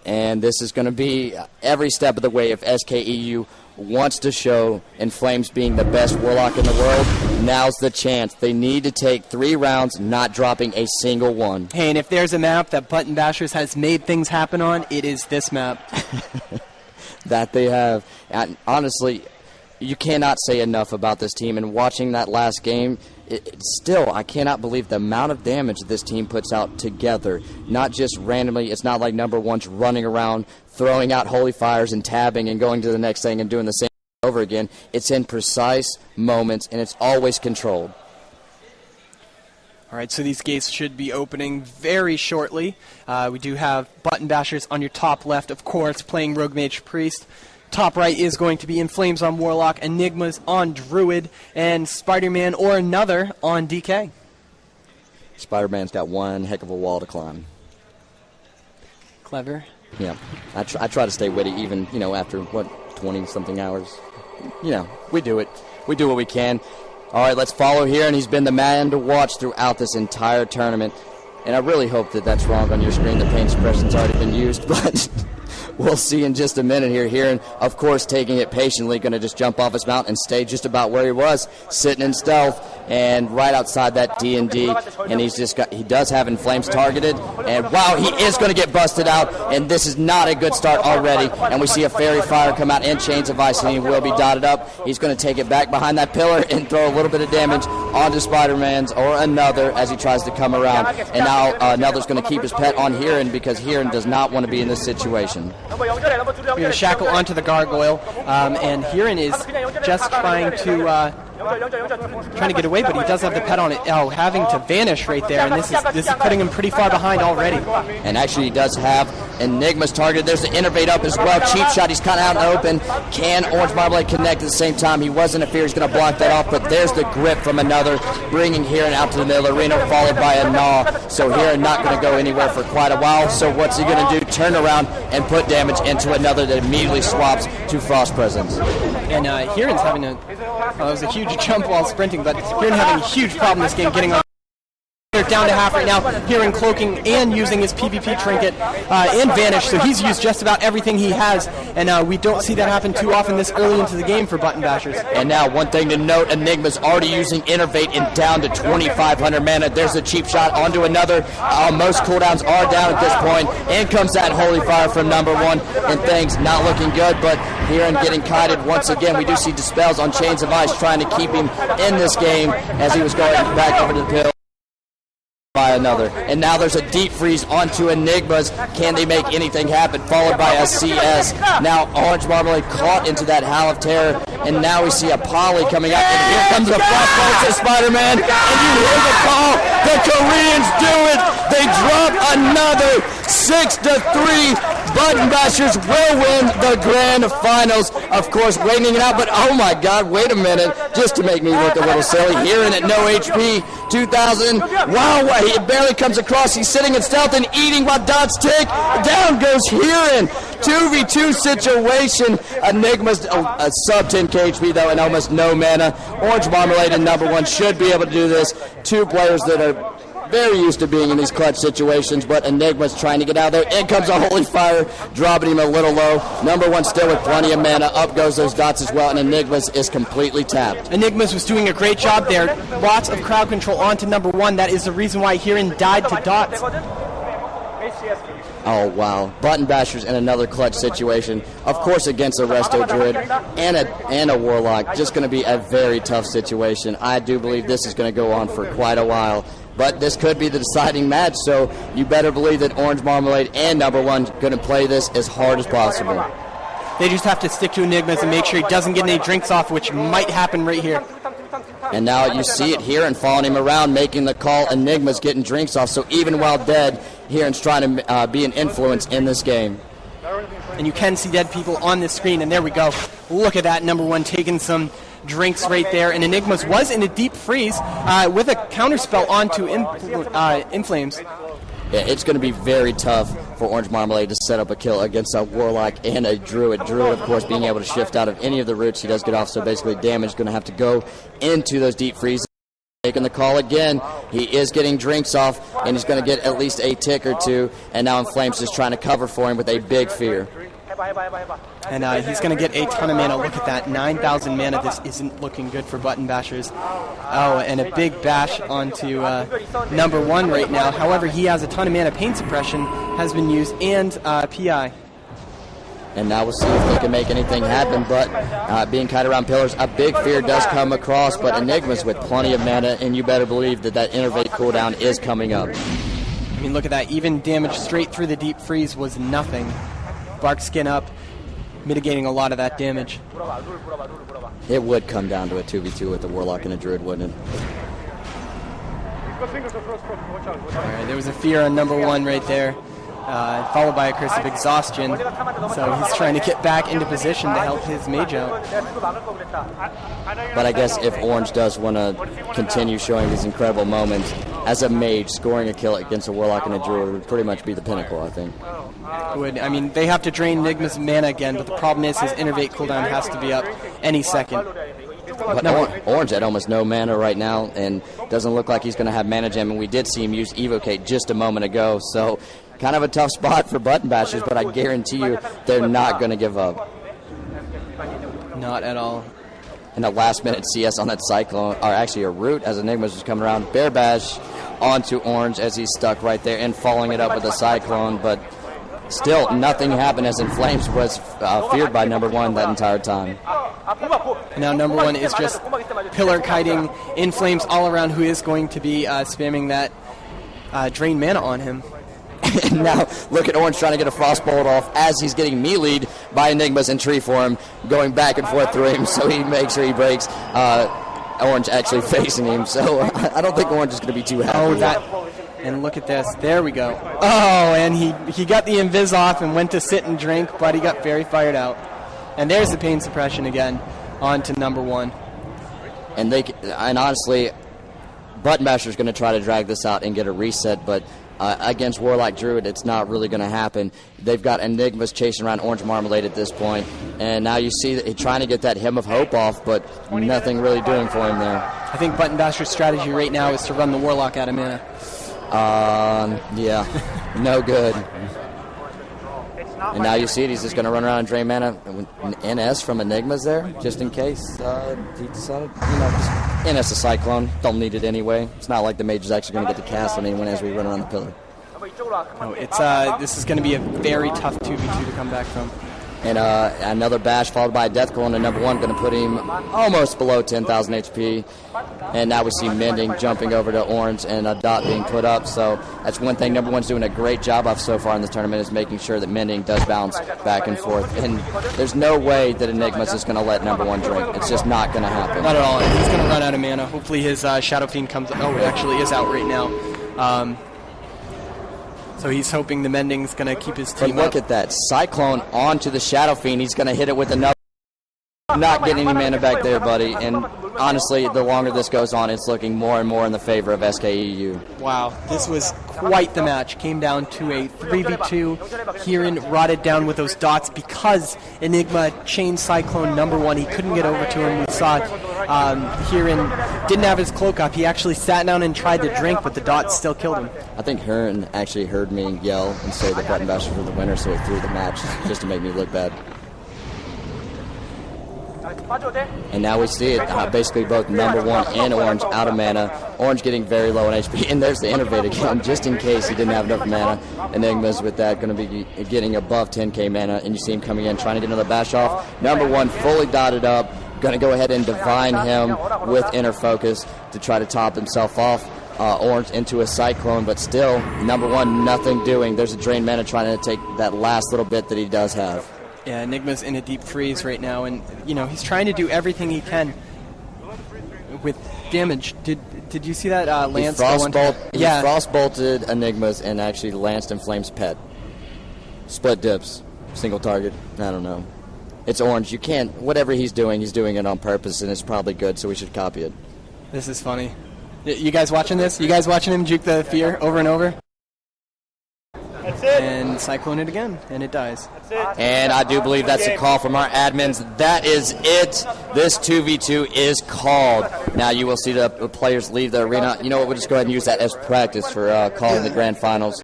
And this is going to be every step of the way if SK.eu wants to show Inflame's being the best warlock in the world. Now's the chance. They need to take 3 rounds, not dropping a single one. Hey, and if there's a map that Button Bashers has made things happen on, it is this map. That they have. And honestly, you cannot say enough about this team. And watching that last game, still, I cannot believe the amount of damage this team puts out together. Not just randomly. It's not like Numberone's running around, throwing out holy fires and tabbing and going to the next thing and doing the same over again. It's in precise moments, and it's always controlled. All right, so these gates should be opening very shortly. We do have Button Bashers on your top left, of course, playing Rogue Mage Priest. Top right is going to be Inflames on Warlock, Enigmz on Druid, and Spider-Man or another on DK. Spider-Man's got one heck of a wall to climb. Clever. Yeah, I try to stay witty even, after, 20-something hours. We do it. We do what we can. All right, let's follow here, and he's been the man to watch throughout this entire tournament. And I really hope that that's wrong on your screen. The paint suppression's already been used, but we'll see in just a minute here. Hyren, of course, taking it patiently, going to just jump off his mount and stay just about where he was, sitting in stealth, and right outside that D&D. And he does have Inflames targeted, and wow, he is going to get busted out, and this is not a good start already. And we see a Fairy Fire come out and Chains of Ice, and he will be dotted up. He's going to take it back behind that pillar and throw a little bit of damage onto Spider-Man's or another as he tries to come around. And now another's going to keep his pet on Hyren because Hyren does not want to be in this situation. We're going to shackle onto the gargoyle, and Hyren is just trying to get away, but he does have the pet on it. Oh, having to vanish right there, and this is putting him pretty far behind already. And actually, he does have Enigmz targeted. There's the Innervate up as well. Cheap shot. He's kind of out in the open. Can Orangemarmalade connect at the same time? He wasn't a fear. He's going to block that off, but there's the grip from another, bringing Hyren out to the middle arena, followed by a gnaw. So Hyren not going to go anywhere for quite a while. So what's he going to do? Turn around and put damage into another that immediately swaps to Frost Presence. And Hyren's having that was a huge jump while sprinting, but Hyren having a huge problem this game getting on. They're down to half right now. Hyren cloaking and using his PvP trinket and vanish, so he's used just about everything he has, and we don't see that happen too often this early into the game for Button Bashers. And now one thing to note, Enigmz already using Innervate and down to 2,500 mana. There's a cheap shot onto another. Most cooldowns are down at this point. In comes that Holy Fire from Numberone, and things not looking good, but Hyren getting kited once again. We do see Dispels on Chains of Ice trying to keep him in this game as he was going back over to the pill. By another, and now there's a deep freeze onto Enigmz. Can they make anything happen? Followed by a CS. Now Orangemarmalade caught into that Howl of Terror, and now we see a Poly coming out, and here comes the Frostbolt to Spider-Man, and you hear the call. The Koreans do it. They drop another 6-3. Button Bashers will win the grand finals. Of course, waiting it out, but oh my God, wait a minute, just to make me look a little silly. Hyren at no HP, 2,000. Wow, he barely comes across. He's sitting in stealth and eating while dots tick. Down goes Hyren. 2v2 situation. Enigmz a sub 10k HP though, and almost no mana. Orangemarmalade and Numberone should be able to do this. Two players that are very used to being in these clutch situations, but Enigmz trying to get out of there. In comes a Holy Fire, dropping him a little low. Numberone still with plenty of mana. Up goes those dots as well, and Enigmz is completely tapped. Enigmz was doing a great job there. Lots of crowd control onto Numberone. That is the reason why Hyren died to dots. Oh, wow. Button Bashers in another clutch situation. Of course, against a Resto Druid and a Warlock. Just going to be a very tough situation. I do believe this is going to go on for quite a while. But this could be the deciding match, so you better believe that Orangemarmalade and Numberone going to play this as hard as possible. They just have to stick to Enigmz and make sure he doesn't get any drinks off, which might happen right here. And now you see it here and following him around, making the call. Enigmz getting drinks off, so even while dead, Hyren's trying to be an influence in this game. And you can see dead people on this screen, and there we go. Look at that, Numberone taking some drinks right there, and Enigmz was in a deep freeze with a counterspell onto Inflames. Yeah, it's going to be very tough for Orangemarmalade to set up a kill against a Warlock and a Druid. Druid, of course, being able to shift out of any of the roots he does get off, so basically damage is going to have to go into those deep freezes. Taking the call again. He is getting drinks off, and he's going to get at least a tick or two. And now Inflame's just trying to cover for him with a big fear. And he's going to get a ton of mana. Look at that, 9,000 mana. This isn't looking good for button bashers. Oh, and a big bash onto number one right now. However, he has a ton of mana. Pain suppression has been used, and PI. And now we'll see if they can make anything happen, but being kited around pillars, a big fear does come across, but Enigmz with plenty of mana, and you better believe that that Innervate cooldown is coming up. I mean, look at that. Even damage straight through the deep freeze was nothing. Bark Skin up, mitigating a lot of that damage. It would come down to a 2v2 with the Warlock and a Druid, wouldn't it? Alright, there was a fear on number one right there. Followed by a curse of exhaustion, so he's trying to get back into position to help his mage out. But I guess if Orange does want to continue showing these incredible moments, as a mage, scoring a kill against a Warlock and a Druid would pretty much be the pinnacle, I think. I mean, they have to drain Enigmz mana again, but the problem is his Innervate cooldown has to be up any second. But Orange had almost no mana right now, and doesn't look like he's going to have mana gem, and we did see him use Evocate just a moment ago, so kind of a tough spot for button bashers, but I guarantee you they're not going to give up. Not at all. And a last-minute CS on that Cyclone, or actually a Root as Enigmz was coming around. Bear Bash onto Orange as he's stuck right there and following it up with a Cyclone, but still nothing happened as Inflames was feared by number one that entire time. Now number one is just pillar kiting Inflames all around, who is going to be spamming that drain mana on him. And now look at Orange trying to get a Frostbolt off as he's getting melee'd by Enigmz in tree form, going back and forth through him, so he makes sure he breaks. Orange actually facing him, so I don't think Orange is going to be too happy. Oh, that, and look at this. There we go. Oh, and he got the invis off and went to sit and drink, but he got very fired out. And there's the pain suppression again on to number one. And honestly, Button Basher's going to try to drag this out and get a reset, but against Warlock Druid, it's not really going to happen. They've got Enigmz chasing around Orangemarmalade at this point, and now you see that he's trying to get that Hymn of Hope off, but nothing really doing for him there. I think Button Basher's strategy right now is to run the Warlock out of mana. Yeah, no good. And now you see it, he's just going to run around and drain mana. An NS from Enigmz there, just in case he decided, just NS a Cyclone. Don't need it anyway. It's not like the mage is actually going to get the cast on anyone as we run around the pillar. No, this is going to be a very tough 2v2 to come back from. And another bash followed by a death clone, and number one going to put him almost below 10,000 HP. And now we see Mending jumping over to Orange and a dot being put up. So that's one thing number one's doing a great job of so far in this tournament, is making sure that Mending does bounce back and forth. And there's no way that Enigmz is going to let number one drink. It's just not going to happen. Not at all. He's going to run out of mana. Hopefully his Shadow Fiend comes. Oh, it actually is out right now. So he's hoping the Mending's going to keep his team up. But look at that. Cyclone onto the Shadow Fiend. He's going to hit it with another. Not getting any mana back there, buddy. And honestly, the longer this goes on, it's looking more and more in the favor of SK.eu. Wow, this was quite the match. Came down to a 3v2. Hyren rotted down with those dots because Enigma chained Cyclone number one. He couldn't get over to him. We saw Hyren didn't have his cloak up. He actually sat down and tried to drink, but the dots still killed him. I think Hyren actually heard me yell and say that Button Bashers were the winner, so he threw the match just to make me look bad. And now we see it, basically both number one and Orange out of mana. Orange getting very low on HP, and there's the Innervate again, just in case he didn't have enough mana. Enigmz with that going to be getting above 10k mana, and you see him coming in, trying to get another bash off. Number one fully dotted up, going to go ahead and divine him with Inner Focus to try to top himself off. Orange into a Cyclone, but still, number one, nothing doing. There's a drain mana trying to take that last little bit that he does have. Yeah, Enigma's in a deep freeze right now, and he's trying to do everything he can with damage. Did you see that Lance? He frostbolted Enigmz and actually lanced Inflame's pet. Split dips, single target. I don't know. It's Orange. You can't. Whatever he's doing it on purpose, and it's probably good. So we should copy it. This is funny. You guys watching this? You guys watching him juke the fear over and over? and cyclone it again, and it dies. And I do believe that's a call from our admins. That is it. This 2v2 is called. Now you will see the players leave the arena. You know what? We'll just go ahead and use that as practice for calling the grand finals.